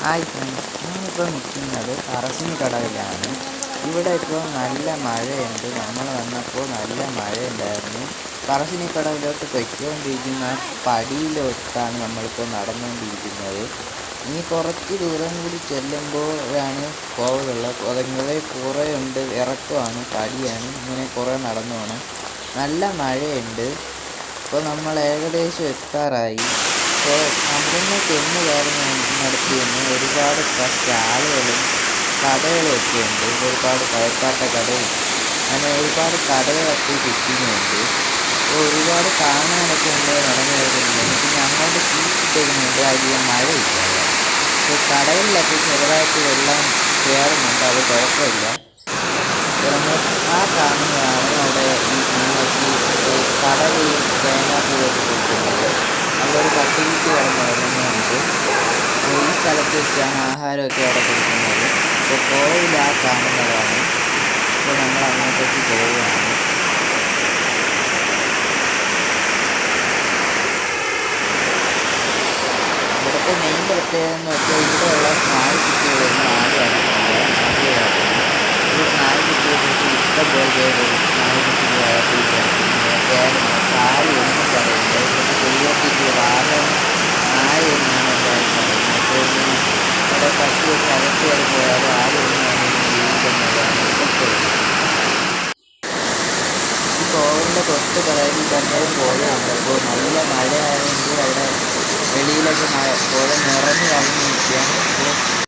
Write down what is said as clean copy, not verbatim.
Hi friends, ഞാനിപ്പോൾ നിൽക്കുന്നത് പറശ്ശിനിക്കടവിലാണ്. ഇവിടെ ഇപ്പോൾ നല്ല മഴയുണ്ട്. നമ്മൾ വന്നപ്പോൾ നല്ല മഴയുണ്ടായിരുന്നു. പറശ്ശിനിക്കടവിലോട്ട് പൊയ്ക്കൊണ്ടിരിക്കുന്ന പടിയിലോട്ടാണ് നമ്മളിപ്പോൾ നടന്നുകൊണ്ടിരിക്കുന്നത്. ഇനി കുറച്ച് ദൂരം കൂടി ചെല്ലുമ്പോഴാണ് കോവിലുള്ളത്. അതങ്ങനെ കുറേ ഉണ്ട്, ഇറക്കമാണ്, പടിയാണ്, ഇങ്ങനെ കുറേ നടന്നു പോകണം. നല്ല മഴയുണ്ട്. ഇപ്പോൾ നമ്മൾ ഏകദേശം എത്താറായി. അപ്പോൾ അവിടുന്ന് ചെന്ന് കയറുന്നിടത്ത് നിന്ന് ഒരുപാട് സ്റ്റാളുകളും കടകളും ഒക്കെ ഉണ്ട്. ഒരുപാട് കളിപ്പാട്ട കടയും അങ്ങനെ ഒരുപാട് കടകളൊക്കെ ചുറ്റിനുമുണ്ട്. അപ്പോൾ ഒരുപാട് കാണാനൊക്കെ ഉണ്ട്, നടന്നു വരുന്നുണ്ട്. പിന്നെ അങ്ങോട്ട് ഷീറ്റിട്ടേക്കുന്നുണ്ട്, അധികം മഴയില്ല. അപ്പോൾ കടകളിലൊക്കെ ചെറുതായിട്ട് വെള്ളം കയറുന്നുണ്ട്, അത് കുഴപ്പമില്ല. അപ്പോൾ നമ്മൾ ആ കാണുന്നതാണ് അവിടെ ഈ കടലിൽ തേങ്ങാപ്പൂവൊക്കെ കൊടുക്കുന്നത്. നല്ലൊരു കട്ടിയിട്ട് കിടന്നുറങ്ങുന്നുണ്ട്. അപ്പോൾ ഈ സ്ഥലത്ത് വെച്ചാണ് ആഹാരമൊക്കെ അവിടെ കൊടുക്കുന്നത്. അപ്പോൾ കോവിൽ ആ കാണുന്നതാണ്. അപ്പോൾ നമ്മൾ അങ്ങോട്ടേക്ക് പോവുകയാണ്. ഇവിടുത്തെ മെയിൻ പ്രത്യേകത എന്ന് വെച്ചാൽ ഇവിടെയുള്ള നായ്ക്കുട്ടികളൊന്നും ആരും അടക്കില്ല. ഇവിടെ നായ്ക്കുട്ടികൾക്ക് ഇഷ്ടം പോലെ നായ്ക്കുട്ടികൾ വളർത്തിയിട്ടുണ്ട്. കാര്യം ഒന്നും പറയില്ല. ഇവിടുത്തെ ദൈവത്തിൻ്റെ വാഹനം നായ എന്നാണ് എല്ലാവരും പറയുന്നത്. അപ്പോൾ അവിടെ പട്ടിയൊക്കെ അകത്ത് കയറി പോയാലും ആരും ഒന്നും ജീവിക്കുന്നതാണ് പ്രത്യേകത. ഈ കോവിലിൻ്റെ തൊട്ട് പിറകിൽ തന്നെ പുഴയുണ്ട്. അപ്പോൾ നല്ല മഴ ആയതുകൊണ്ട് അവിടെ വെളിയിലൊക്കെ പുഴ നിറഞ്ഞു കവിഞ്ഞ് നിൽക്കുകയാണ്. അപ്പോൾ